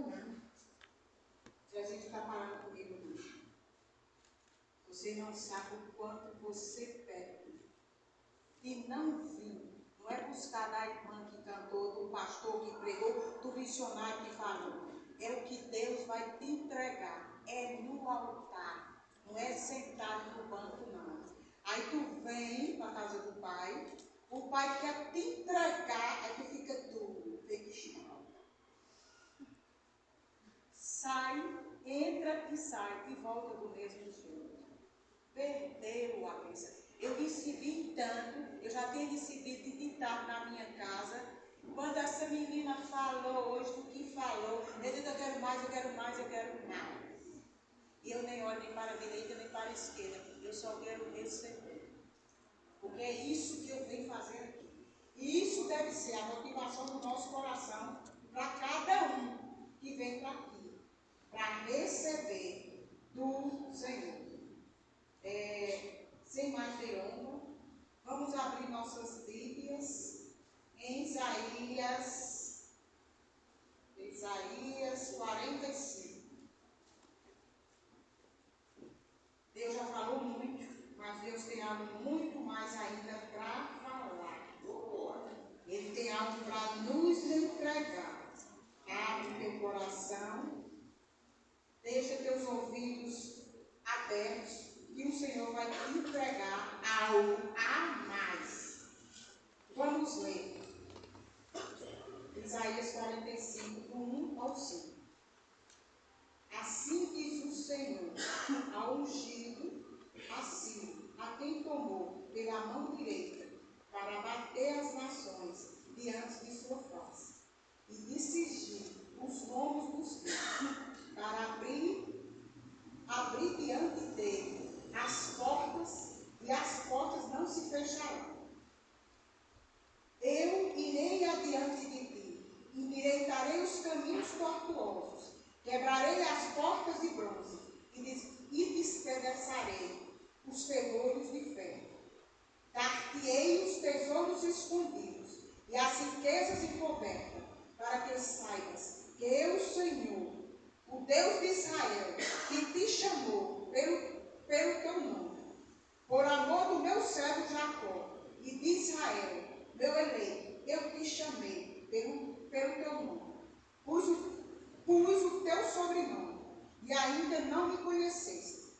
não. Jesus está falando comigo hoje. Você não sabe o quanto você perde. E não vir. Não é buscar da irmã que cantou, do pastor que pregou, do missionário que falou. É o que Deus vai te entregar. É no altar. Não é sentado no banco, não. Aí tu vem para a casa do pai. O pai quer te entregar. Aí tu fica duro. Fica chão. Sai, entra e sai. E volta do mesmo jeito. Perdeu a bênção. Eu recebi tanto, eu já tenho recebido de tanto na minha casa. Quando essa menina falou hoje do que falou, eu disse, eu quero mais, eu quero mais, eu quero mais. E eu nem olho nem para a direita nem para a esquerda. Eu só quero receber. Porque é isso que eu venho fazer aqui. E isso deve ser a motivação do nosso coração para cada um que vem para aqui. Para receber do Senhor. Sem mais delongas, vamos abrir nossas Bíblias em Isaías 45. Deus já falou muito, mas Deus tem algo muito mais ainda para falar. Ele tem algo para nos entregar. Abre teu coração, deixa teus ouvidos abertos. E o Senhor vai te entregar algo a mais. Vamos ler. Isaías 45, do 1 ao 5. Assim diz o Senhor ao ungido, a Ciro, a quem tomou pela mão direita, para bater as nações diante de sua face, e de cingir os lombos dos reis, para abrir diante dele as portas, e as portas não se fecharão. Eu irei adiante de ti, endireitarei os caminhos tortuosos, quebrarei as portas de bronze, e despedaçarei os ferrolhos de ferro. Dar-te-ei os tesouros escondidos, e as riquezas encobertas, para que saibas que eu, Senhor, o Deus de Israel, que te chamou pelo teu nome, por amor do meu servo Jacó e de Israel, meu eleito, eu te chamei pelo teu nome. Pus o teu sobrenome e ainda não me conheceste.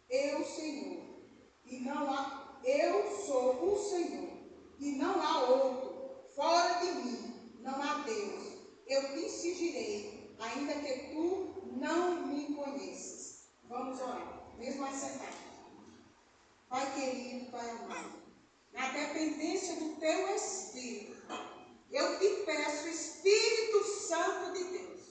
Eu, Senhor, eu sou o Senhor, e não há outro. Fora de mim não há Deus. Eu te exigirei, ainda que tu não me conheças. Vamos orar, mesmo assentado. Pai querido, Pai amado, na dependência do teu Espírito, eu te peço, Espírito Santo de Deus,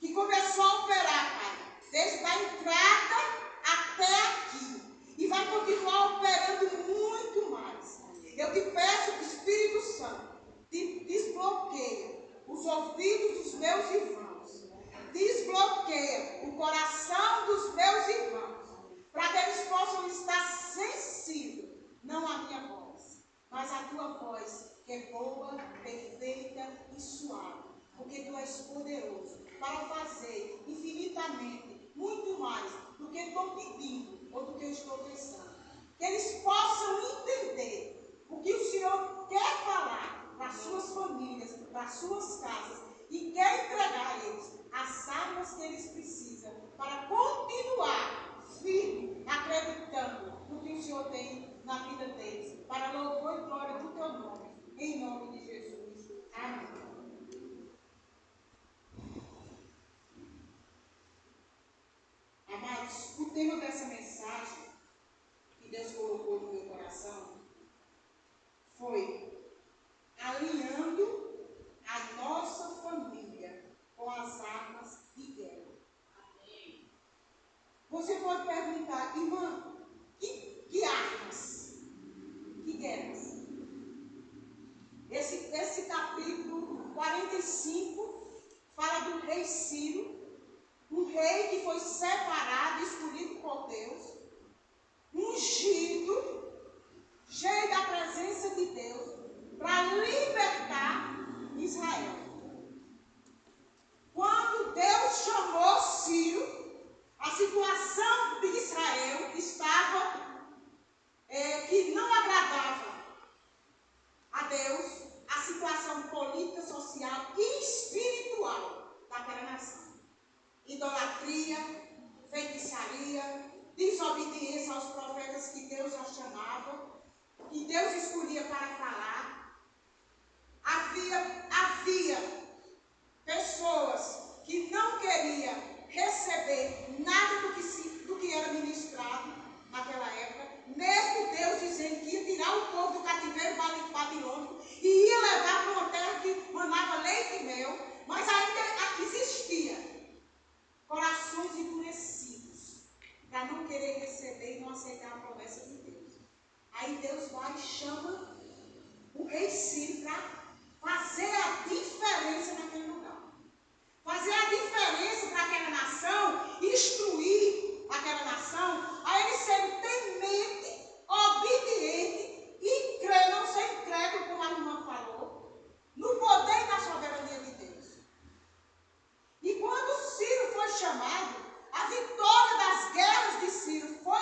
que começou a operar, Pai, desde a entrada até aqui, e vai continuar operando muito mais. Eu te peço, Espírito Santo, desbloqueia os ouvidos dos meus irmãos, desbloqueia o coração dos meus irmãos, para que eles possam estar sensíveis, não à minha voz, mas à tua voz, que é boa, perfeita e suave, porque tu és poderoso para fazer infinitamente, muito mais do que estou pedindo ou do que eu estou pensando. Que eles possam entender o que o Senhor quer falar para as suas famílias, para as suas casas, e quer entregar a eles as armas que eles precisam para continuar firme, acreditando no que o Senhor tem na vida deles, para louvor e glória do teu nome, em nome de Jesus. Amém. Amados, o tema dessa mensagem que Deus colocou no meu coração foi alinhando a nossa família com as armas de guerra. Amém. Você pode perguntar, irmã, que armas? Que guerras? Esse capítulo 45 fala do rei Ciro, um rei que foi separado, escolhido por Deus, ungido, cheio da presença de Deus, para libertar Israel. Quando Deus feitiçaria, desobediência aos profetas que Deus já chamava, que Deus escolhia para falar. Havia pessoas que não queriam receber nada do que era ministrado naquela época, mesmo Deus dizendo que ia tirar o povo do cativeiro babilônico e ia levar para uma terra que manava leite e mel, mas ainda existia corações endurecidos para não querer receber e não aceitar a promessa de Deus. Aí Deus vai e chama o rei Ciro para fazer a diferença naquele lugar. Fazer a diferença para aquela nação, instruir aquela nação, a eles serem temente, obediente e crer, não ser incrédulo, como a irmã falou, no poder e na soberania de Deus. E quando Ciro foi chamado, a vitória das guerras de Ciro foi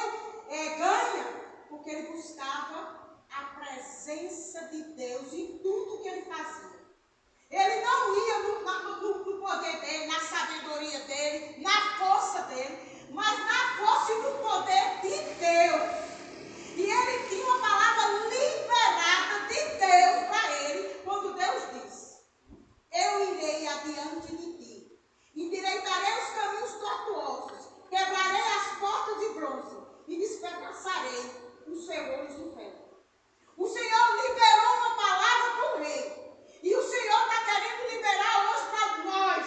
ganha, porque ele buscava a presença de Deus em tudo que ele fazia. Ele não ia no poder dele, na sabedoria dele, na força dele, mas na força e no poder de Deus. E ele tinha uma palavra liberada de Deus para ele, quando Deus disse: eu irei adiante de ti, endireitarei os caminhos tortuosos, quebrarei as portas de bronze e despedaçarei os ferrolhos do ferro. O Senhor liberou uma palavra para o rei. E o Senhor está querendo liberar hoje para nós,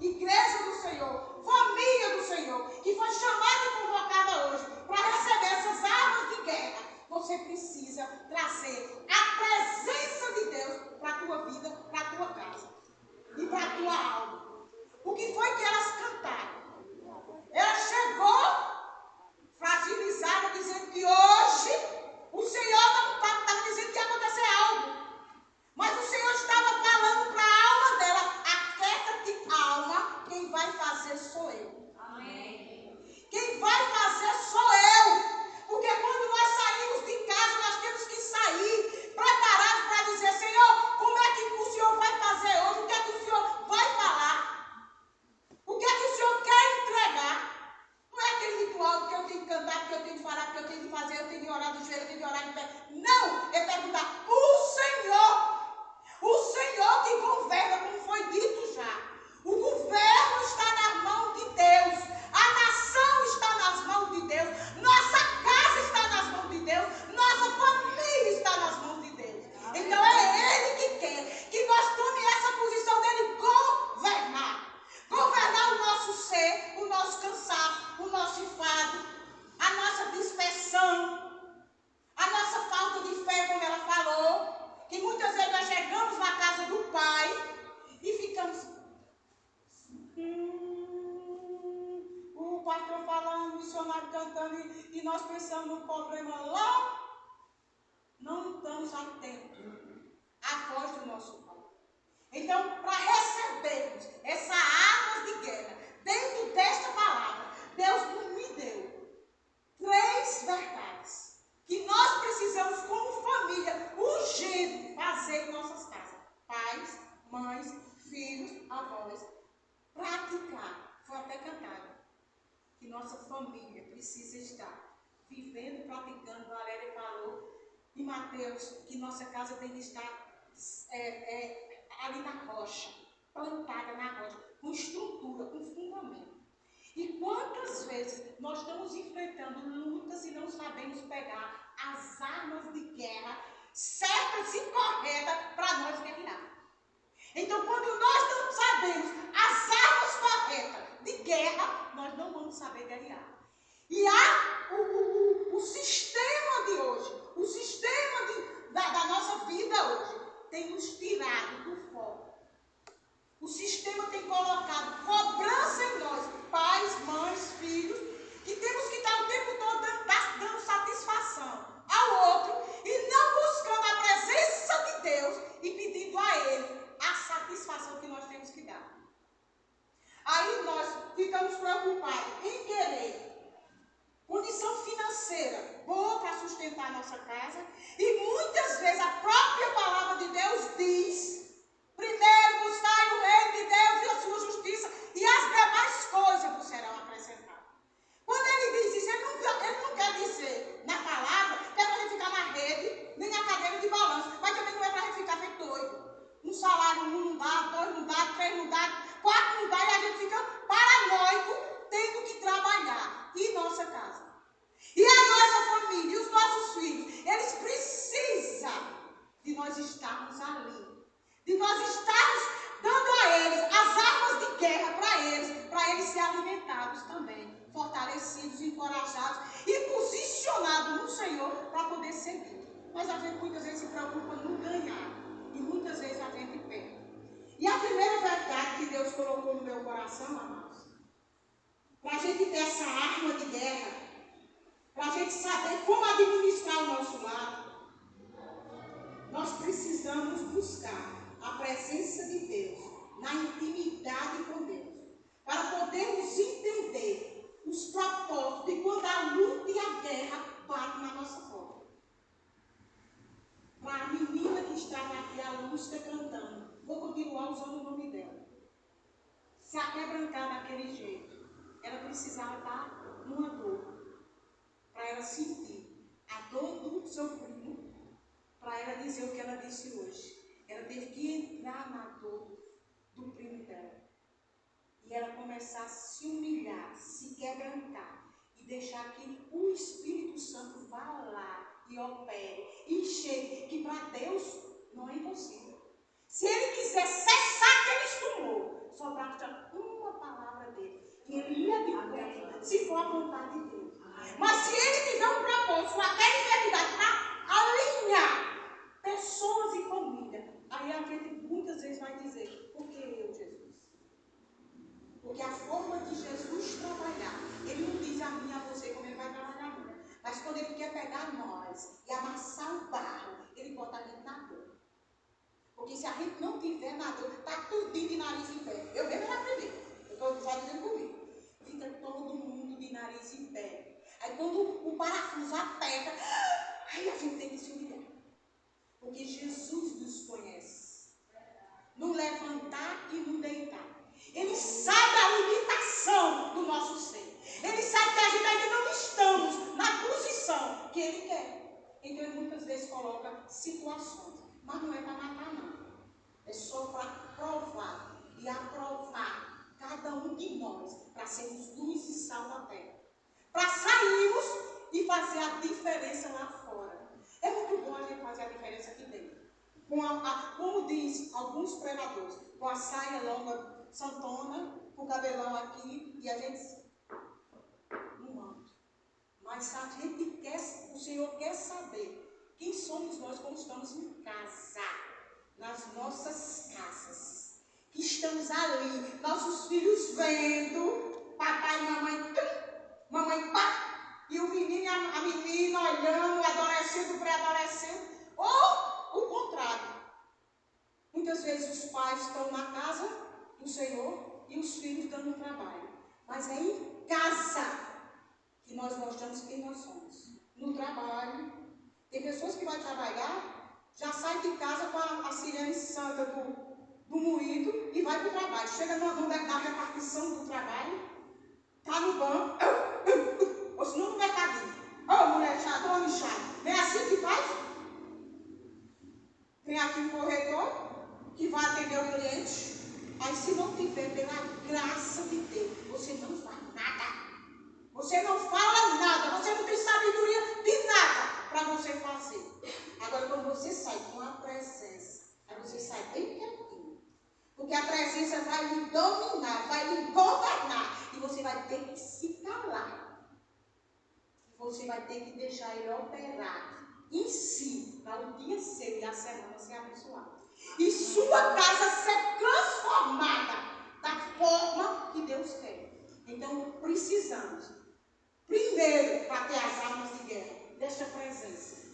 igreja do Senhor, família do Senhor, que foi chamada e convocada hoje para receber essas armas de guerra. Você precisa trazer a presença de Deus para a tua vida, para a tua casa e para a tua alma. O que foi que elas cantaram? Ela chegou fragilizada, dizendo que hoje o Senhor estava dizendo que ia acontecer algo. Mas o Senhor estava falando para a alma dela: aquieta-te, alma, quem vai fazer sou eu. Amém. Quem vai fazer sou eu. Porque quando nós saímos de casa, nós temos que sair preparados para dizer: Senhor, como é que o Senhor vai fazer hoje? O que é que o Senhor vai falar? O que é que o Senhor quer entregar? Não é aquele ritual que eu tenho que cantar, que eu tenho que falar, que eu tenho que fazer, eu tenho que orar do joelho, eu tenho que orar em pé. Não, é perguntar: o Senhor que governa, como foi dito já. O governo está na mão de Deus. A nação está nas mãos de Deus. Nossa casa está nas mãos de Deus. Nossa família está nas mãos de Deus. Então é Ele que quer que nós tomemos essa posição dele governar. Governar o nosso ser, o nosso cansaço, o nosso enfado, a nossa dispersão, a nossa falta de fé, como ela falou. Que muitas vezes nós chegamos na casa do Pai e ficamos. O pastor falando, o missionário cantando, e nós pensamos no problema lá. Não estamos atentos à voz do nosso Pai. Então, para recebermos essa arma de guerra, dentro desta palavra, Deus me deu 3 verdades que nós precisamos, como família, urgente, fazer em nossas casas. Pais, mães, filhos, avós. Praticar. Foi até cantado. Que nossa família precisa estar vivendo, praticando. A Valéria falou em Mateus que nossa casa tem que estar ali na rocha, plantada na rocha, com estrutura, com fundamento. E quantas vezes nós estamos enfrentando lutas e não sabemos pegar as armas de guerra certas e corretas para nós guerrear. Então, quando nós não sabemos as armas corretas de guerra, nós não vamos saber guerrear. E há o sistema de hoje, o sistema da nossa vida hoje, tem nos tirado do foco. O sistema tem colocado cobrança em nós, pais, mães, filhos, que temos que estar o tempo todo dando satisfação ao outro e não buscando a presença de Deus e pedindo a Ele a satisfação que nós temos que dar. Aí nós ficamos preocupados em querer condição financeira boa para sustentar a nossa casa e muitas vezes a própria palavra de Deus diz: primeiro buscai o reino de Deus e a sua justiça, e as demais coisas vos serão acrescentadas. Quando alimentados também, fortalecidos, encorajados e posicionados no Senhor para poder seguir. Mas a gente muitas vezes se preocupa no ganhar e muitas vezes a gente perde. E a primeira verdade que Deus colocou no meu coração, amados, para a gente ter essa arma de guerra, para a gente saber como administrar o nosso lado, nós precisamos buscar a presença de Deus na intimidade com Deus, para podermos entender os propósitos de quando a luta e a guerra batem na nossa porta. Para a menina que estava aqui, a Lúcia, cantando, vou continuar usando o nome dela. Se aquebrantar daquele jeito, ela precisava estar numa dor, para ela sentir a dor do seu primo, para ela dizer o que ela disse hoje. Ela teve que entrar na dor do primo dela. E ela começar a se humilhar, se quebrantar e deixar que o Espírito Santo vá lá e opere e chegue, que para Deus não é impossível. Se Ele quiser cessar aquele tumor, só basta uma palavra dele. E Ele ia de conta, se for a vontade de Deus. Mas se Ele tiver um propósito, aquela enfermidade para alinhar pessoas e família, aí a gente muitas vezes vai dizer, por que eu, Jesus? Porque a forma de Jesus trabalhar, Ele não diz a mim, a você como Ele vai trabalhar, não. Mas quando Ele quer pegar nós e amassar o barro, Ele bota a gente na dor. Porque se a gente não tiver na dor, está tudinho de nariz em pé. Eu mesmo já aprendi. Eu estou só dizendo comigo. Fica todo mundo de nariz em pé. Aí quando o parafuso aperta, aí a gente tem que se humilhar. Porque Jesus nos conhece. No levantar e no deitar. Ele sabe a limitação do nosso ser. Ele sabe que a gente ainda não estamos na posição que Ele quer. Então Ele muitas vezes coloca situações. Mas não é para matar, não. É só para provar e aprovar cada um de nós para sermos luz e sal da terra. Para sairmos e fazer a diferença lá fora. É muito bom a gente fazer a diferença aqui dentro. Como diz alguns pregadores, com a saia longa santona, com o cabelão aqui, e a gente não manto. Mas a gente quer, o Senhor quer saber quem somos nós quando estamos em casa, nas nossas casas, que estamos ali, nossos filhos vendo, papai e mamãe pá, e o menino e a menina olhando, o adolescente, o pré-adolescente, ou o contrário. Muitas vezes os pais estão na casa do Senhor e os filhos dando trabalho. Mas é em casa que nós mostramos quem nós somos. No trabalho. Tem pessoas que vão trabalhar, já sai de casa com a sirene santa do moído e vai para o trabalho. Chega na repartição do trabalho, está no banco, ou se não no mercadinho. Ô mulher chata, homem chato. Não é assim que faz? Tem aqui um corretor que vai atender o cliente. Aí se não tiver pela graça de Deus, você não faz nada. Você não fala nada, você não tem sabedoria de nada para você fazer. Agora, quando você sai com a presença, aí você sai bem quietinho. Porque a presença vai lhe dominar, vai lhe governar. E você vai ter que se calar. Você vai ter que deixar Ele operar em si, para o dia seu e a semana ser abençoada. E sua casa ser transformada da forma que Deus quer. Então, precisamos. Primeiro, para ter as armas de guerra, desta presença.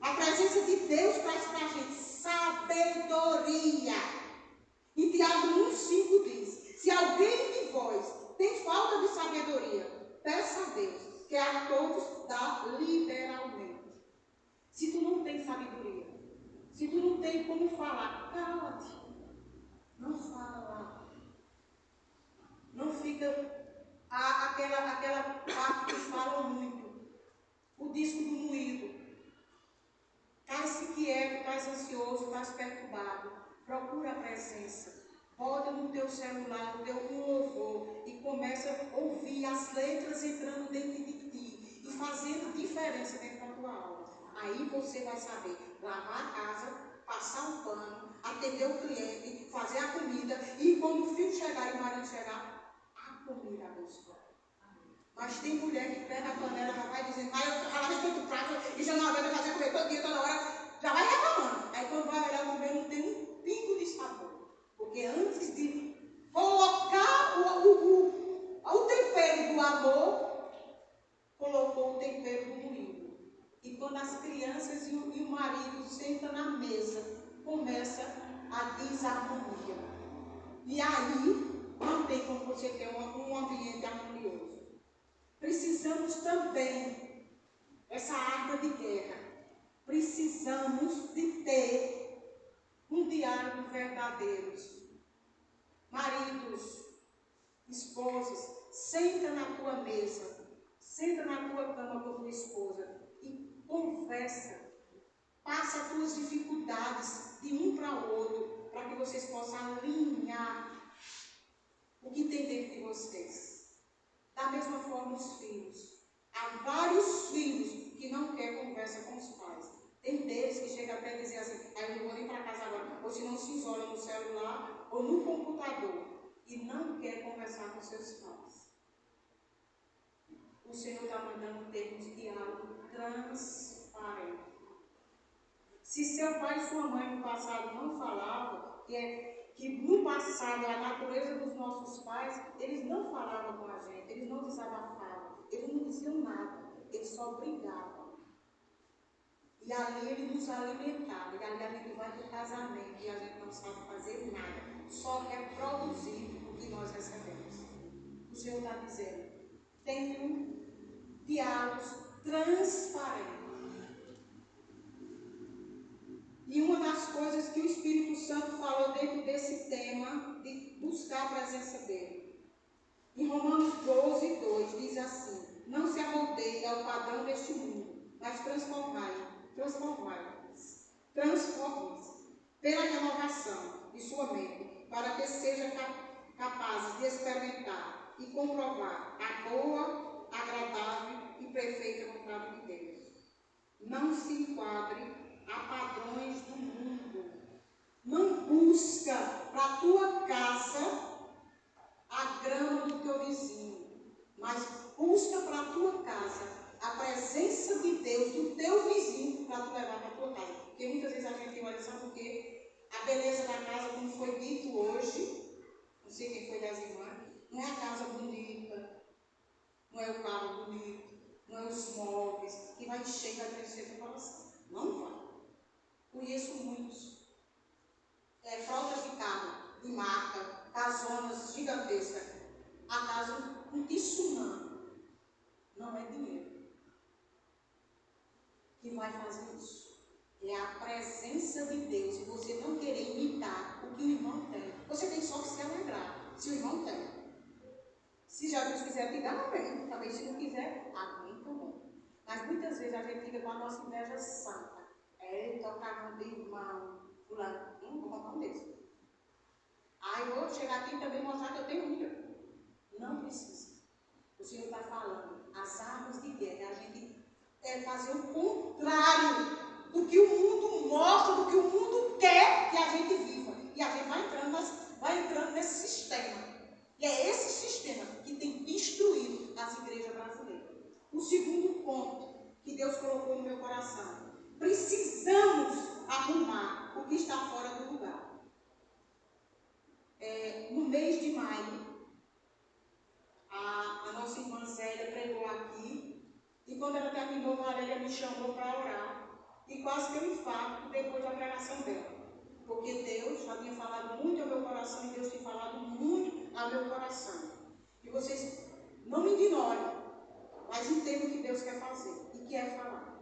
A presença de Deus traz para a gente sabedoria. E Tiago 1,5 diz: se alguém de vós tem falta de sabedoria, peça a Deus, que a todos dá liberalmente. Se tu não tem sabedoria, se tu não tem como falar, cala-te. Não fala. Não fica aquela parte que falam muito. O disco do moído. Estás inquieto, estás ansioso, estás perturbado. Procura a presença. Bota no teu celular, no teu louvor e começa a ouvir as letras entrando dentro de ti e fazendo diferença dentro da tua alma. Aí você vai saber lavar a casa, passar um pano, atender o cliente, fazer a comida e quando o filho chegar e o marido chegar, comida abençoada. Mas tem mulher que pega a panela, já vai dizendo, ela vai tanto prato e já não aguenta fazer comer todo dia, toda hora, já vai reclamando. Aí quando vai olhar comer, não tem um pingo de sabor. Porque antes de colocar o tempero do amor, colocou o tempero do moído. E quando as crianças e o marido sentam na mesa, começa a desarmonia. E aí, não tem como você ter um ambiente harmonioso. Precisamos também, essa arma de guerra, precisamos de ter um diálogo verdadeiro. Maridos, esposas, senta na tua mesa, senta na tua cama com tua esposa e conversa. Passa as tuas dificuldades de um para o outro, para que vocês possam alinhar o que tem dentro de vocês. Da mesma forma, os filhos. Há vários filhos que não querem conversa com os pais. Tem deles que chegam até a dizer assim, eu não vou nem para casa agora, ou se não se isola no celular ou no computador e não quer conversar com seus pais. O Senhor está mandando termos de diálogo transparente. Se seu pai e sua mãe no passado não falavam, que no passado a natureza dos nossos pais, eles não falavam com a gente, eles não desabafavam, eles não diziam nada, eles só brigavam. E ali ele nos alimentava, e ali a gente vai para o casamento e a gente não sabe fazer nada, só reproduzir o que nós recebemos. O Senhor está dizendo, tenham diálogos transparentes. E uma das coisas que o Espírito Santo falou dentro desse tema, de buscar a presença dele. Em Romanos 12, 2, diz assim, não se amoldeie ao padrão deste mundo, mas transformai-vos pela renovação de sua mente, para que sejam capazes de experimentar e comprovar a boa, agradável e perfeita vontade de Deus. Não se enquadre a padrões do mundo. Não busca para a tua casa a grama do teu vizinho, mas busca para a tua casa a presença de Deus do teu vizinho para tu levar para a tua casa. Porque muitas vezes a gente olha, sabe o quê? A beleza da casa, como foi dito hoje, não sei quem foi das irmãs, não é a casa bonita, não é o carro bonito, não é os móveis que vai encher e vai crescer teu coração. Não vai. Conheço muitos. Fraldas de carro, de marca, casonas gigantescas. A casa, um tsunami. Não é dinheiro que vai fazer isso. É a presença de Deus. E você não querer imitar o que o irmão tem. Você tem só que se alegrar. Se o irmão tem. Se Jesus quiser te dar, amém. Também se não quiser, amém também. Mas muitas vezes a gente fica com a nossa inveja santa. Eita, o carro de irmão, fulano, vou comprar um desse. Eu vou chegar aqui e também mostrar que eu tenho um. Não precisa. O Senhor está falando, as armas de guerra, a gente fazer o contrário do que o mundo mostra, do que o mundo quer que a gente viva. E a gente vai entrando nesse sistema. E é esse sistema que tem destruído as igrejas brasileiras. O segundo ponto que Deus colocou no meu coração. Precisamos arrumar o que está fora do lugar. No mês de maio, a nossa irmã Zélia pregou aqui, e quando ela terminou, a Valéria me chamou para orar, e quase que eu infarto depois da pregação dela, porque Deus já tinha falado muito ao meu coração, e Deus tem falado muito ao meu coração. E vocês não me ignorem, mas entendam o que Deus quer fazer e quer falar.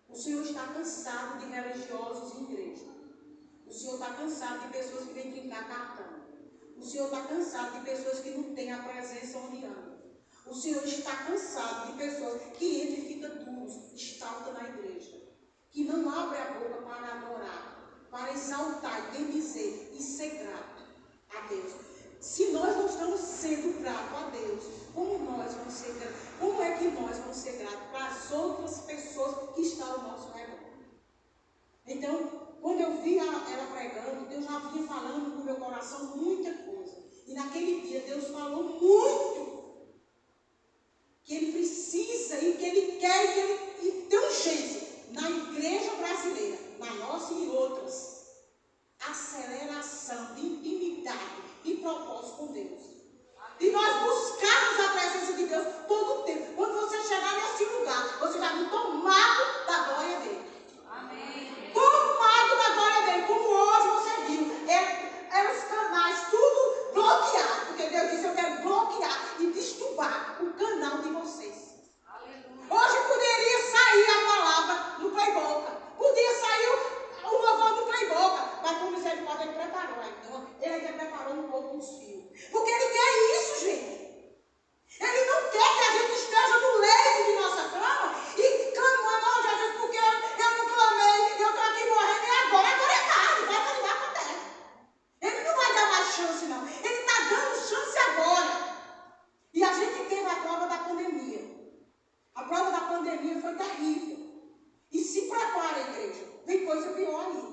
O Senhor está cansado de religiosos em igreja. O Senhor está cansado de pessoas que vêm trincar cartão. O Senhor está cansado de pessoas que não têm a presença onde andam. O Senhor está cansado de pessoas que entram e ficam duros, estaltam na igreja. Que não abrem a boca para adorar, para exaltar e bendizer e ser grato a Deus. Se nós não estamos sendo gratos a Deus, como nós vamos ser gratos? Como é que nós vamos ser gratos para as outras pessoas que estão ao nosso redor? Então, quando eu vi ela pregando, Deus já vinha falando no meu coração muita coisa. E naquele dia Deus falou muito que Ele precisa e que Ele quer e que Ele tem urgência na igreja brasileira, na nossa e em outras, aceleração de intimidade e propósito com Deus. E nós buscarmos a presença de Deus todo o tempo. Quando você chegar nesse lugar, você já viu tomado da glória dele. Amém. Tomado da glória dele, como hoje você viu. Eram os canais tudo bloqueado, porque Deus disse: eu quero bloquear e disturbar o canal de vocês. Aleluia. Hoje poderia sair a palavra no Playboca, podia sair o louvor do Playboca, mas por misericórdia Ele preparou. Então, Ele ainda preparou um pouco os fios, porque Ele quer isso, gente. Ele não quer que a gente esteja no leito de nossa cama e clamando: oh Jesus, porque eu não clamei, eu estou aqui morrendo e agora é tarde, vai terminar com a terra. Ele não vai dar mais chance, não. Ele está dando chance agora. E a gente teve a prova da pandemia. A prova da pandemia foi terrível. E se prepara, igreja, vem coisa pior aí.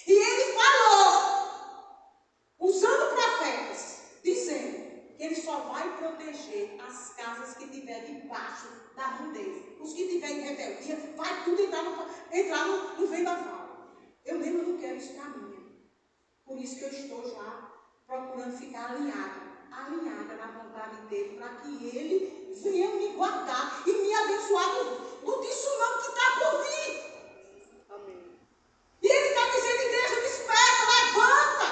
E ele falou, usando profetas, dizendo que ele só vai proteger as casas que estiver debaixo da mão dele. Os que estiverem em rebeldia, vai tudo entrar no vendaval. Eu mesmo não quero isso para mim. Por isso que eu estou já procurando ficar alinhada na vontade dele, para que ele venha me guardar e me abençoar do tsunami que está por vir. Amém. E ele está dizendo: igreja, desperta, levanta.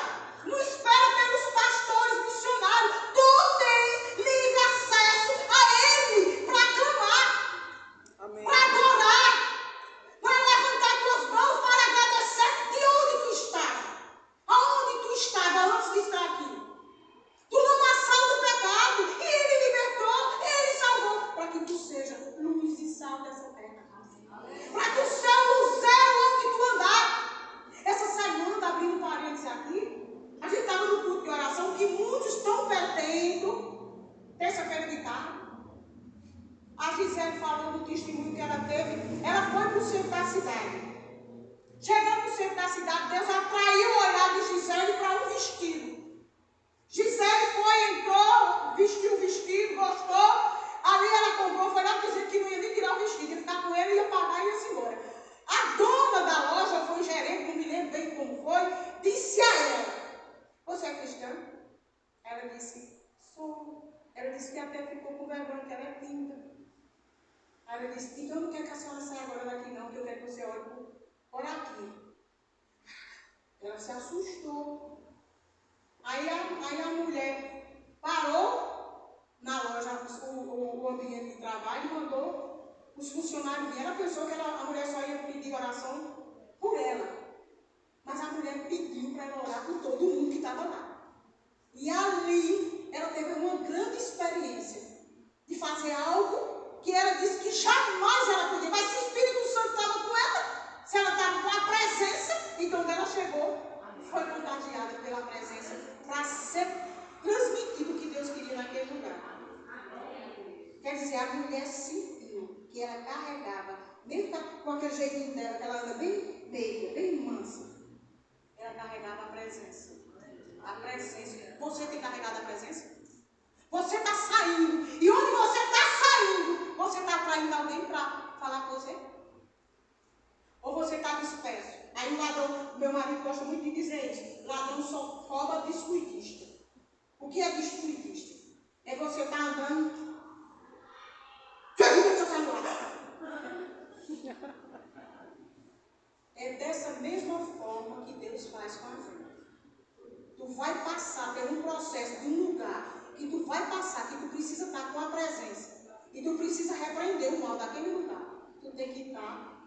Não espera pelos pastores missionários. Tu tens livre acesso a ele para clamar, para adorar, para levantar tuas mãos, para agradecer. De onde tu estava? Aonde tu estava antes de estar aqui? Tu não amassou do pecado, e Ele libertou, Ele salvou, para que tu seja luz e sal dessa terra. Para que o céu luzeiro onde tu andar. Essa semana, abrindo parênteses aqui, a gente estava no culto de oração que muitos estão perdendo, terça-feira de tarde. A Gisele falou no testemunho que ela teve, ela foi para o centro da cidade. Chegando no centro da cidade, Deus atraiu o olhar de Gisele para um vestido. Gisele foi, entrou, vestiu o vestido, gostou. Ali ela comprou, foi lá dizer que não ia nem tirar o vestido, ia ficar com ele, ia pagar e ia-se embora. A dona da loja, foi o gerente, não me lembro bem como foi, disse a ela: você é cristã? Ela disse: sou. Ela disse que até ficou com vergonha, que ela é tímida. Aí ela disse: então eu não quero que a senhora saia agora daqui não, que eu quero que você ore por aqui. Ela se assustou. Aí a mulher parou na loja o ambiente de trabalho e mandou os funcionários vir. Ela pensou que a mulher só ia pedir oração por ela. Mas a mulher pediu para ela orar por todo mundo que estava lá. E ali ela teve uma grande experiência de fazer algo que ela disse que jamais ela podia. Mas se o Espírito Santo estava com ela, se ela estava com a presença, então quando ela chegou, foi contagiada pela presença para ser transmitido o que Deus queria naquele lugar. Quer dizer, a mulher sentiu que ela carregava, mesmo com aquele jeitinho dela, que ela anda bem meiga, bem mansa, ela carregava a presença. A presença. Você tem carregado a presença? Você está saindo. E onde você está saindo, você está atraindo alguém para falar com você? Ou você está disperso? Aí o ladrão, meu marido gosta muito de dizer isso: ladrão só rouba descuidista. O que é descuidista? É você estar andando. Pega o seu celular. É dessa mesma forma que Deus faz com a gente. Tu vai passar por um processo de um lugar que tu vai passar, que tu precisa estar com a presença. E tu precisa repreender o mal daquele lugar. Tu tem que estar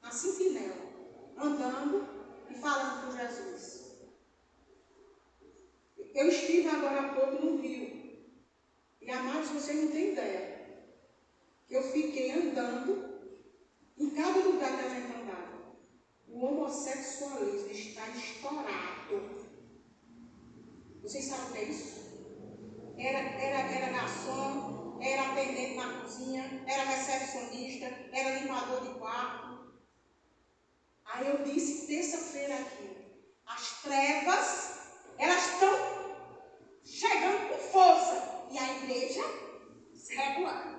na sentinela, andando e falando com Jesus. Eu estive agora há pouco no Rio. E amados, vocês não têm ideia. Eu fiquei andando em cada lugar que a gente andava. O homossexualismo está estourado. Vocês sabem o que é isso? Era garçom, era atendente na cozinha, era recepcionista, era limpador de quarto. Aí eu disse terça-feira aqui: as trevas, elas estão chegando com força. E a igreja regular.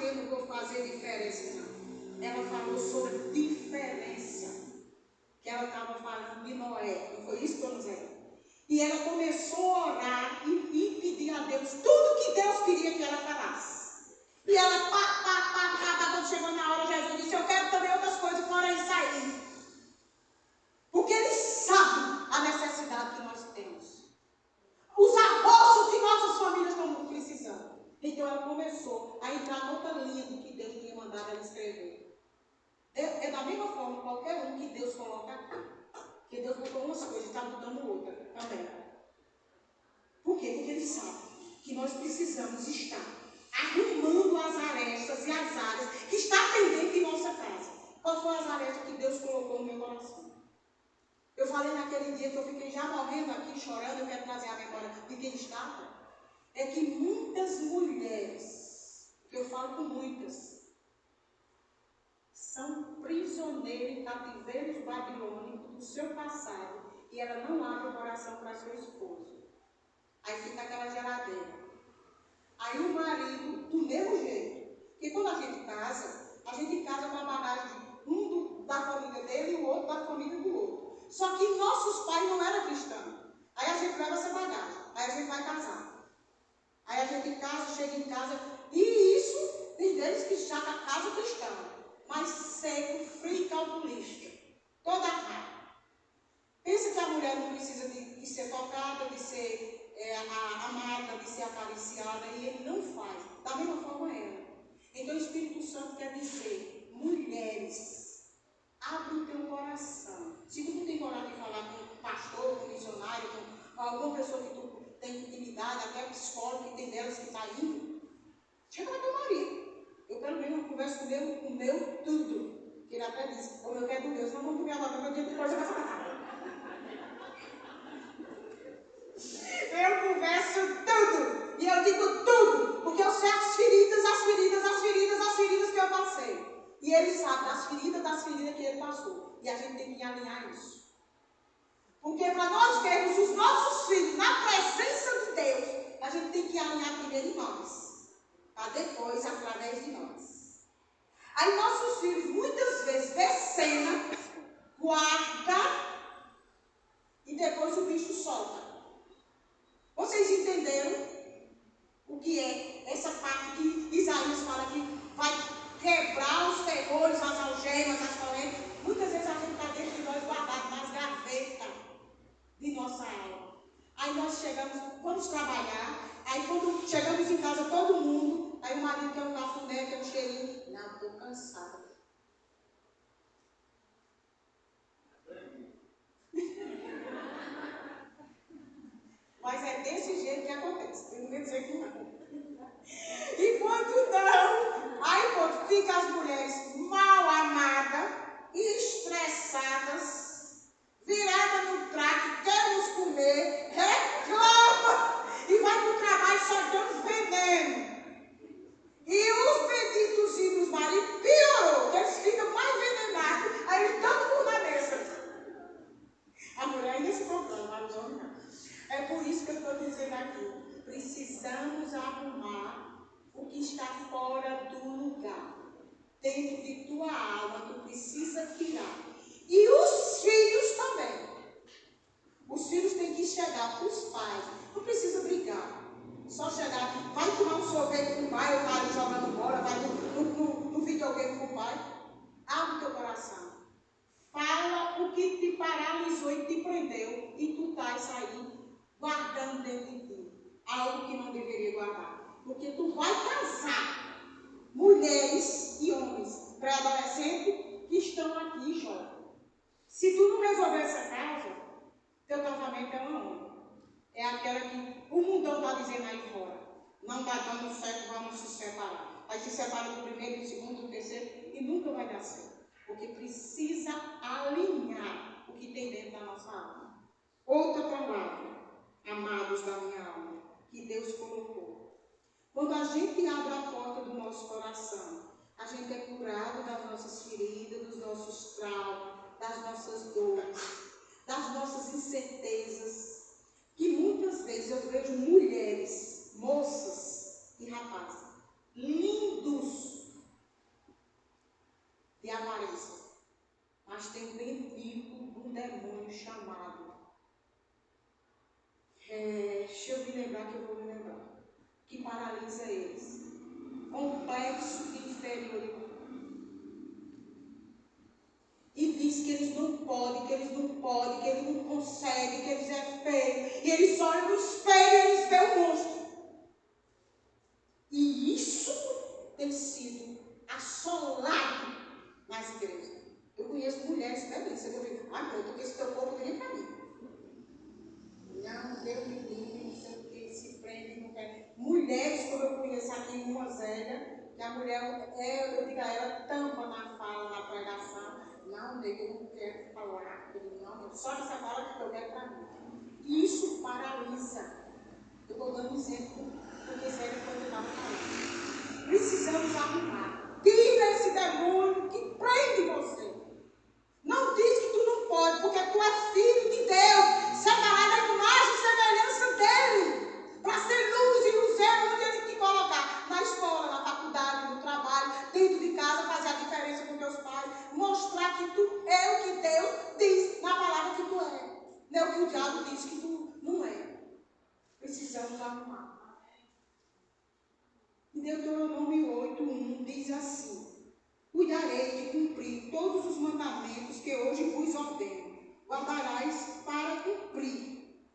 Eu não vou fazer diferença, não. Ela falou sobre diferença. Que ela estava falando de Noé. Não foi isso, dona Zé? E ela começou a orar e pedir a Deus tudo que Deus queria que ela falasse. E ela, quando chegou na hora, Jesus disse: eu quero também outras coisas fora isso aí. Porque Ele sabe a necessidade que nós temos. Os arroxos que nossas famílias estão precisando. Então ela começou a entrar noutra linha do que Deus tinha mandado ela escrever. É da mesma forma qualquer um que Deus coloca aqui. Porque Deus botou umas coisas e está botando outra também. Por quê? Porque Ele sabe que nós precisamos estar arrumando as arestas e as áreas que está pendente em nossa casa. Qual foi as arestas que Deus colocou no meu coração? Eu falei naquele dia que eu fiquei já morrendo aqui, chorando, eu quero trazer a memória de quem estava. É que muitas mulheres, eu falo com muitas, são prisioneiras em cativeiros babilônicos do seu passado e ela não abre o coração para seu esposo. Aí fica aquela geladeira. Aí o marido, do mesmo jeito. Porque quando a gente casa com a bagagem de um da família dele e o outro da família do outro. Só que nossos pais não eram cristãos. Aí a gente leva essa bagagem. Aí a gente vai casar. Aí a gente casa, chega em casa. E isso, tem deles que já a casa cristã. Mas seco, frio e calculista. Toda raiva. Pensa que a mulher não precisa de ser tocada, de ser amada, de ser acariciada, e Ele não faz. Da mesma forma ela. Então o Espírito Santo quer dizer: mulheres, abre o teu coração. Se tu não tem coragem de falar com um pastor, com um missionário, com alguma pessoa que tu tem intimidade, até psicólogo que tem delas que está indo, chega para teu marido. Eu pelo menos não converso com o meu tudo. Que ele até diz: como eu quero com Deus, não vamos comer agora, meu dia de coisa vai ficar. Eu converso tudo. E eu digo tudo. Porque eu sei as feridas que eu passei. E Ele sabe das feridas que Ele passou. E a gente tem que alinhar isso. Porque para nós vermos os nossos filhos na presença de Deus, a gente tem que alinhar primeiro em nós. Para depois, através de nós. Aí nossos filhos, muitas vezes, vê cena, guarda, e depois o bicho solta. Vocês entenderam o que é essa parte que Isaías fala que vai quebrar os terrores, as algemas, as correntes? Muitas vezes a gente está dentro de nós guardado nas gavetas de nossa alma. Aí nós chegamos, vamos trabalhar, aí quando chegamos em casa todo mundo, aí o marido quer um cafuné, quer um cheirinho. Não, estou cansada. Mas é desse jeito que acontece. Eu não vou dizer que não. E quando não, aí quando fica as mulheres mal amadas, estressadas, viradas no traque, queremos comer, reclama e vai para o trabalho só dando veneno. E os benditos dos maridos piorou, que eles ficam mais envenenados, aí eles dão por na mesa. A mulher ainda se comprou, mas os homens não. É por isso que eu estou dizendo aqui. Precisamos arrumar o que está fora do lugar. Dentro de tua alma, tu precisa tirar. E os filhos também. Os filhos têm que chegar para os pais. Não precisa brigar. Só chegar, vai tomar um sorvete com o pai, ou vai jogando bola, vai no videogame com o pai. Abre o teu coração. Fala o que te paralisou e te prendeu. E tu estás aí guardando dentro de ti algo que não deveria guardar. Porque tu vai casar mulheres e homens pré-adolescentes que estão aqui jovens. Se tu não resolver essa causa, teu casamento é uma onda. É aquela que o mundão está dizendo aí fora. Não está dando certo, vamos se separar. Aí se separa do primeiro, do segundo, do terceiro e nunca vai dar certo. Porque precisa alinhar o que tem dentro da nossa alma. Outra palavra, amados da minha alma, que Deus colocou. Quando a gente abre a porta do nosso coração, a gente é curado das nossas feridas, dos nossos traumas, das nossas dores, das nossas incertezas. que muitas vezes eu vejo mulheres, moças e rapazes, lindos de aparência, mas tem um bendito de um demônio chamado. Deixa eu me lembrar que eu vou me lembrar. Que paralisa eles. Complexo de inferioridade. E diz que eles não podem, que eles não conseguem, que eles é feio. E eles olham no espelho e eles veem o monstro. E isso tem sido assolado nas igrejas. Eu conheço mulheres belíssimas. Eu digo, não, eu tô com esse teu corpo nem para mim. Não, Deus me livre, não sei o que, se prende, não quer. Mulheres, como eu conheço aqui, uma Zélia, que a mulher, eu digo a ela, tampa na fala, na pregação. Não, nega, eu não quero falar. Eu digo, não, só essa fala que eu quero para mim. Isso paralisa. Eu estou dando exemplo porque Zélia foi que estava falando. Precisamos arrumar. Tira esse demônio que prende você. Não diz que tu não pode, porque tu és filho de Deus, separado da imagem e semelhança dele, para ser luz e luzeiro onde ele te colocar, na escola, na faculdade, no trabalho, dentro de casa, fazer a diferença com teus pais, mostrar que tu é o que Deus diz na palavra que tu é, não é o que o diabo diz que tu não é. Precisamos arrumar. Em Deuteronômio 8:1 diz assim: cuidarei de cumprir todos os mandamentos que hoje vos ordeno. Guardarás para cumprir,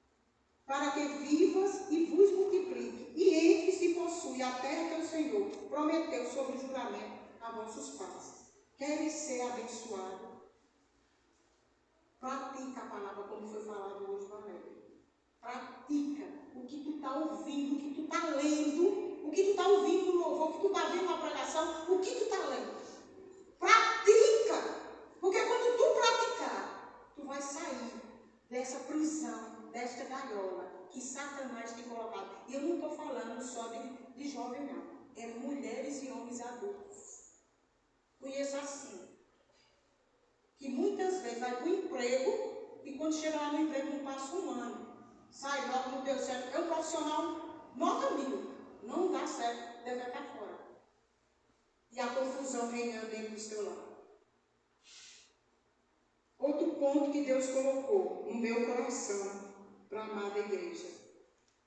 para que vivas e vos multiplique, e entres e possui a terra que o Senhor prometeu sob juramento a vossos pais. Queres ser abençoado? Pratica a palavra como foi falado hoje na Bíblia. Pratica o que tu está ouvindo, o que tu está lendo, o que tu está ouvindo no louvor, o que tu está vendo na pregação, o que tu está lendo. Pratica, porque quando tu praticar, tu vai sair dessa prisão, desta gaiola que Satanás tem colocado. E eu não estou falando só de jovem, não. É mulheres e homens adultos. Conheço assim, que muitas vezes vai para o emprego e quando chega lá no emprego não passa um ano. Sai logo, não deu certo. É um profissional nota 1000. Não dá certo, deve estar fora. E a confusão reinando dentro do seu lar. Outro ponto que Deus colocou no meu coração para a amada igreja.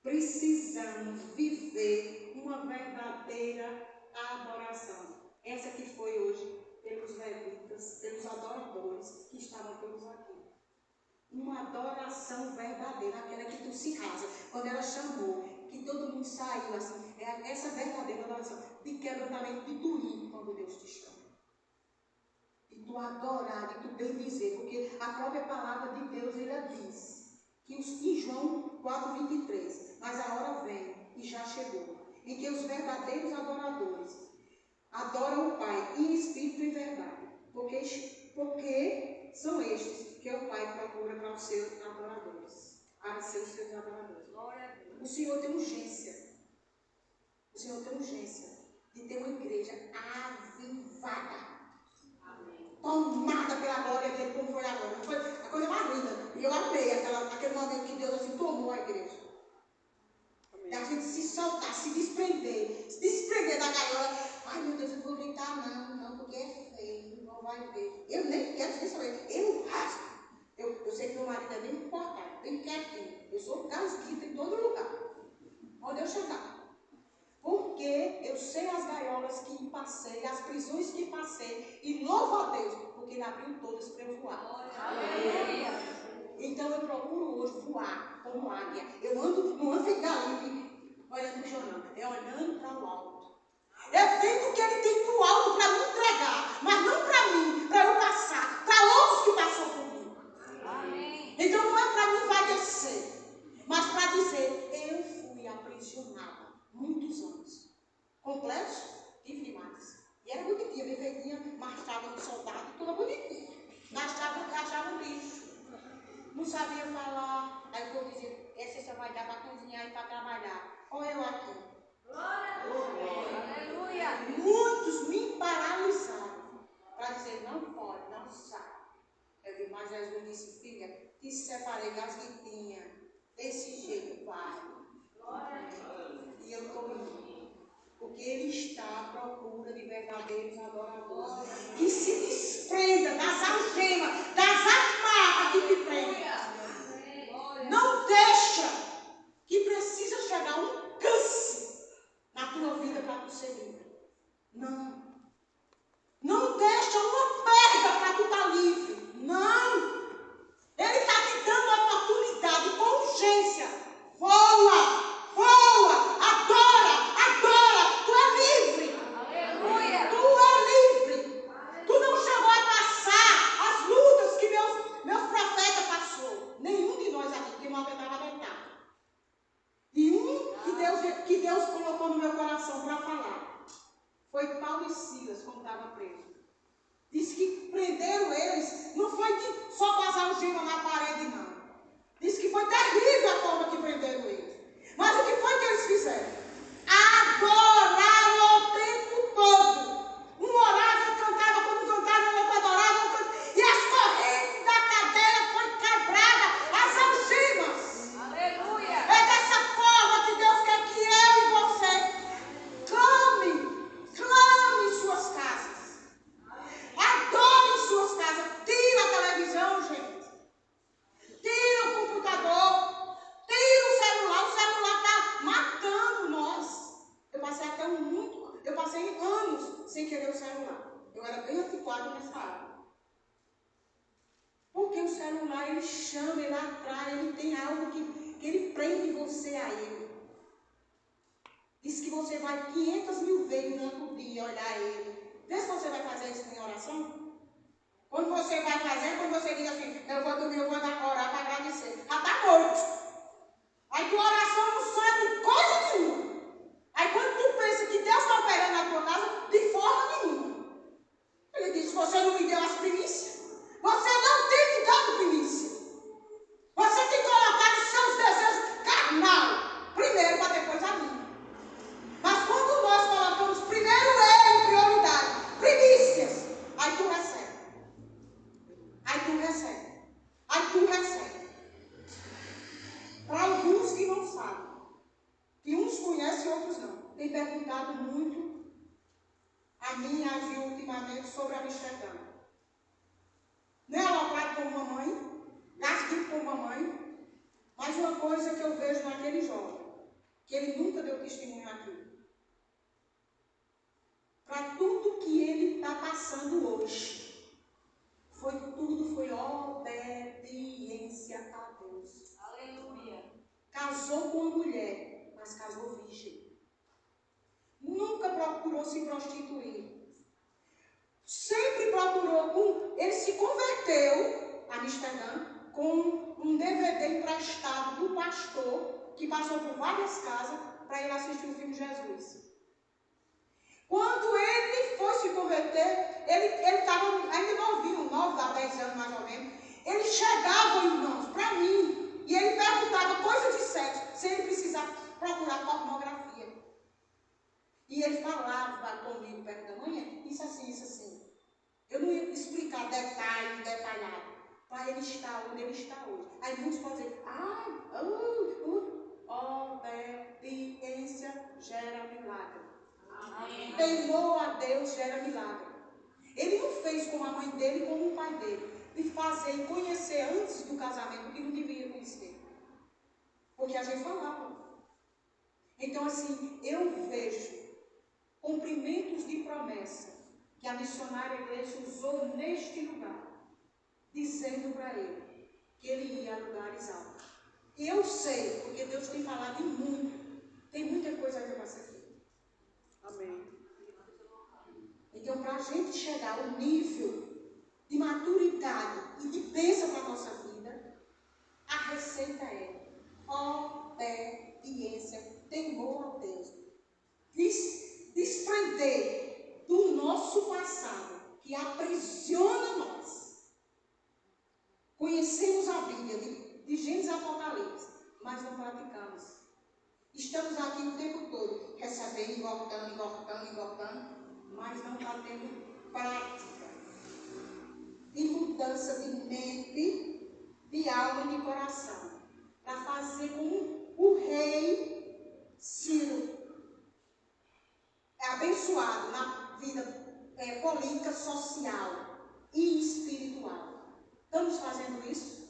Precisamos viver uma verdadeira adoração. Essa que foi hoje pelos levitas, pelos adoradores que estavam todos aqui. Uma adoração verdadeira, aquela que tu se rasa. Quando ela chamou, que todo mundo saiu assim, é essa verdadeira adoração, de quebrantamento, de tu ir quando Deus te chama. De tu adorar, de tu bendizer, porque a própria palavra de Deus, ela diz, que em João 4:23, mas a hora vem, e já chegou, em que os verdadeiros adoradores adoram o Pai em espírito e verdade, porque são estes que o Pai procura para os seus adoradores, para ser os seus adoradores. O Senhor tem urgência, o Senhor tem urgência de ter uma igreja avivada, tomada pela glória dele, como foi agora. Foi a coisa mais linda. E eu amei aquele momento que Deus assim tomou a igreja. E a gente se soltar, se desprender da gaiola. Ai meu Deus, eu não vou gritar não, porque é feio, não vai ver. Eu nem quero dizer saber, eu rasgo. Eu sei que meu marido é bem comportado, bem quietinho. Eu sou gasguita em todo lugar. Onde eu chegar. Porque eu sei as gaiolas que passei, as prisões que passei, e louvo a Deus, porque Ele abriu todas para eu voar. Então eu procuro hoje voar como águia. Eu não ando em galinha, olhando para o jornal, é olhando para o alto. É vendo o que Ele tem para o alto para me entregar, mas não para mim, para eu passar, para outros que passam comigo. Então não é para mim envadecer, mas para dizer, eu fui aprisionada muitos anos. Complexo, tive demais. E era bonitinha, bem feitinha, marchava de soldado, toda bonitinha. Gastava lixo. Não sabia falar. Aí o povo dizia, essa você vai dar para cozinhar e para trabalhar. Olha eu aqui. Aleluia. Muitos me paralisaram para dizer, não pode, não sabe. Eu vi, mas Jesus disse, filha, te separei gasguitinha, desse jeito. procura de verdadeiros adoradores. Que se desprenda das algemas, das amarras que te prendem. Não deixa que precisa chegar um câncer na tua vida para tu ser livre. Não. Não deixa uma perda para tu estar livre. Não. Ele está te dando a oportunidade com urgência. Voa, voa, adora, adora. Tu é livre. Aleluia. Tu é livre. Tu não chegou a passar as lutas que meus profetas passou. Nenhum de nós aqui, que não aguentava aguentar. E um que Deus colocou no meu coração para falar foi Paulo e Silas, quando estava preso. Diz que prenderam eles, não foi de só passar algema na parede, não. Diz que foi terrível a forma que prenderam eles. Mas o que foi que eles fizeram? Adoraram o tempo todo. Um orava, cantava, quando cantava, outro adorava, e as correntes da cadeia foram quebradas, as algemas. Aleluia! É dessa forma que Deus quer que eu e você clame em suas casas. Adore em suas casas. Tira a televisão, gente. Tira o computador. Tira o celular. O celular está matando nós. Eu passei anos sem querer o celular. Eu era bem antiquado nessa área. Porque o celular, ele chama, ele atrai, ele tem algo que ele prende você a ele. Diz que você vai 500 mil vezes durante o dia olhar ele. Vê se você vai fazer isso em oração. Quando você vai fazer, quando você diz assim, eu vou dormir, eu vou orar para agradecer. Já está morto. Aí tua oração não sabe coisa nenhuma. Aí quando tu pensa que Deus está operando na tua casa, de forma nenhuma. Ele diz, você não me deu as primícias. Você não tem me dado primícia. Você tem colocado os seus desejos carnal primeiro para depois a mim. Mas quando nós colocamos primeiro ele em prioridade, primícias, aí tu recebe. Aí tu recebe. Aí tu recebe. Para alguns que não sabem, que uns conhecem e outros não, tem perguntado muito a mim, a Gil, ultimamente, sobre Amsterdã. Não é alocado como mamãe, gasto como mamãe, mas uma coisa que eu vejo naquele jovem, que ele nunca deu testemunho aqui. Para tudo que ele está passando hoje, foi obediência a Deus. Aleluia. Casou com uma mulher, mas casou virgem. Nunca procurou se prostituir. Sempre procurou. Ele se converteu a Amsterdã com um DVD emprestado do pastor, que passou por várias casas para ir assistir o filme Jesus. Quando ele foi se converter, ele estava ainda novinho, 9 a 10 anos mais ou menos. Ele chegava, irmãos, para mim, e ele perguntava coisas de sexo, sem ele precisar procurar pornografia. E ele falava comigo perto da manhã, isso assim, isso assim. Eu não ia explicar detalhado, para ele estar onde ele está hoje. Aí muitos podem dizer, obediência gera milagre. Temor a Deus gera milagre. Ele não fez como a mãe dele, como o pai dele, de fazer e conhecer antes do casamento, que não deveria conhecer. Porque a gente falava. Então, assim, eu vejo cumprimentos de promessa que a missionária igreja usou neste lugar, dizendo para ele que ele ia a lugares altos. E eu sei, porque Deus tem falado em muito, tem muita coisa ainda para ser feita. Amém. Então, para a gente chegar ao nível de maturidade e de bênção para a nossa vida, a receita é obediência, temor a Deus. Desprender do nosso passado, que aprisiona nós. Conhecemos a Bíblia de Gênesis a Apocalipse, mas não praticamos. Estamos aqui o tempo todo, recebendo, engordando, mas não está tendo prática. E mudança de mente, de alma e de coração. Para fazer como o rei Ciro. É abençoado. abençoado na vida política, social e espiritual. Estamos fazendo isso?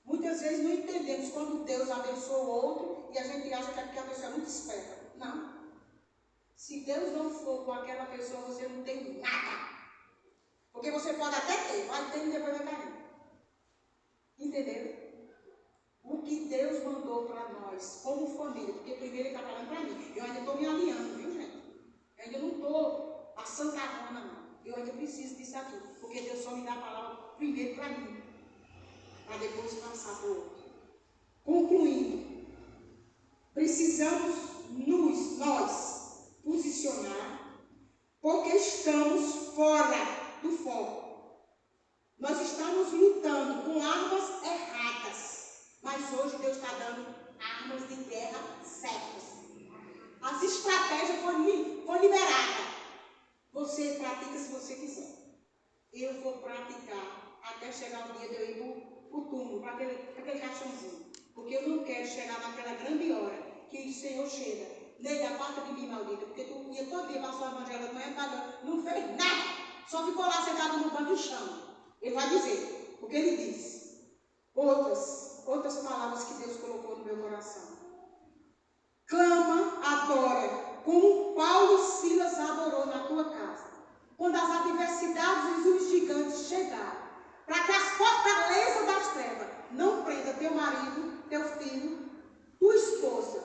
Muitas vezes não entendemos quando Deus abençoa o outro e a gente acha que a pessoa é muito esperta. Não. Se Deus não for com aquela pessoa, você não tem nada. Porque você pode até ter, vai ter e depois vai cair. Entendeu? O que Deus mandou para nós, como família, porque primeiro Ele está falando para mim. Eu ainda estou me alinhando, viu, gente? Eu ainda não estou a Santa Rona, não. Eu ainda preciso disso aqui. Porque Deus só me dá a palavra primeiro para mim, para depois passar para o outro. Concluindo, precisamos nós posicionar, porque estamos fora do foco. Nós estamos lutando com armas erradas, mas hoje Deus está dando armas de guerra certas. As estratégias foram liberadas. Você pratica se você quiser. Eu vou praticar até chegar o dia de eu ir para o túmulo, para aquele caixãozinho. Porque eu não quero chegar naquela grande hora que o Senhor chega. Nega, aparta de mim, maldita, porque tu ia todo dia passar o evangelho de manhã, não fez nada. Só ficou lá sentado no banco e chama. Ele vai dizer, porque ele diz outras palavras que Deus colocou no meu coração. Clama, adora, como Paulo e Silas adorou na tua casa. Quando as adversidades e os gigantes chegarem, para que as fortalezas das trevas não prenda teu marido, teu filho, tua esposa,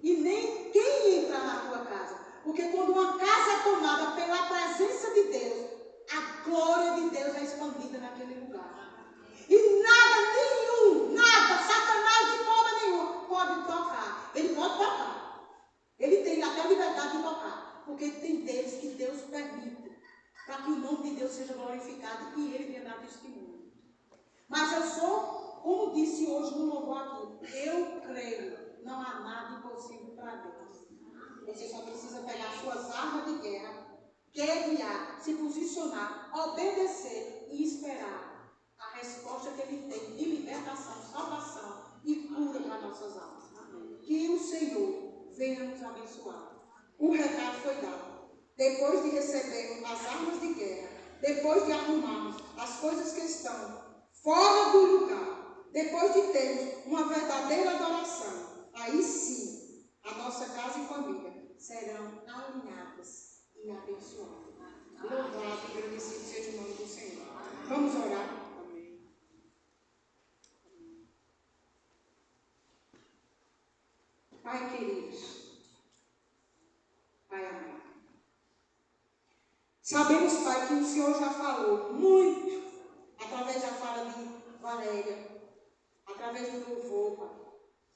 e nem quem entrar na tua casa. Porque quando uma casa é tomada pela presença de Deus, a glória de Deus é expandida naquele lugar. E nada, Satanás de forma nenhuma pode tocar. Ele pode tocar. Ele tem até a liberdade de tocar. Porque tem Deus que Deus permite. Para que o nome de Deus seja glorificado e ele venha dar testemunho. Mas eu sou, como disse hoje no louvor aqui, eu creio, não há nada impossível para Deus. Você só precisa pegar suas armas de guerra, guerrear, se posicionar, obedecer e esperar a resposta que Ele tem de libertação, salvação e cura para nossas almas. Que o Senhor venha nos abençoar. O recado foi dado. Depois de recebermos as armas de guerra, depois de arrumarmos as coisas que estão fora do lugar, depois de termos uma verdadeira adoração, aí sim, a nossa casa e família serão alinhadas e abençoadas. Louvado e agradecido seja o nome do Senhor. Vamos orar. Pai querido, Pai amado, sabemos, Pai, que o Senhor já falou muito, através da fala de Valéria, através do louvor, Pai,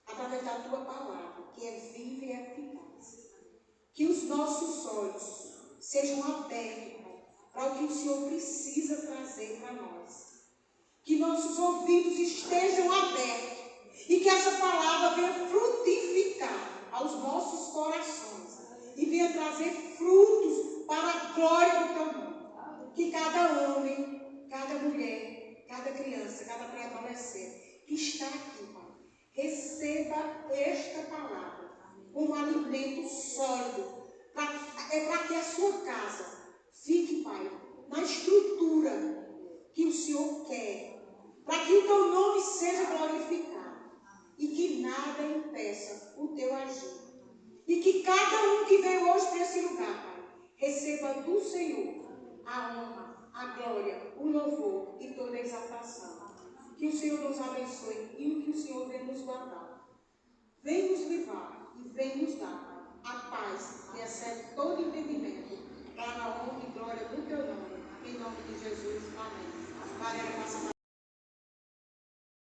através da Tua palavra, que é viva e eficaz. Que os nossos olhos sejam abertos, Pai, para o que o Senhor precisa trazer para nós. Que nossos ouvidos estejam abertos e que essa palavra venha frutificar aos nossos corações e venha trazer frutos para a glória do Teu nome. Que cada homem, cada mulher, cada criança, cada pré-adolescente que está aqui, Pai, receba esta palavra como alimento sólido para que a sua casa fique, Pai, na estrutura que o Senhor quer, para que o Teu nome seja glorificado e que nada impeça o Teu agir. E que cada um que veio hoje para esse lugar, Pai, receba do Senhor a honra, a glória, o louvor e toda a exaltação. Que o Senhor nos abençoe e que o Senhor venha nos guardar. Vem nos livrar e vem nos dar, Pai, a paz que excede todo entendimento, para a honra e glória do Teu nome. Em nome de Jesus. Amém.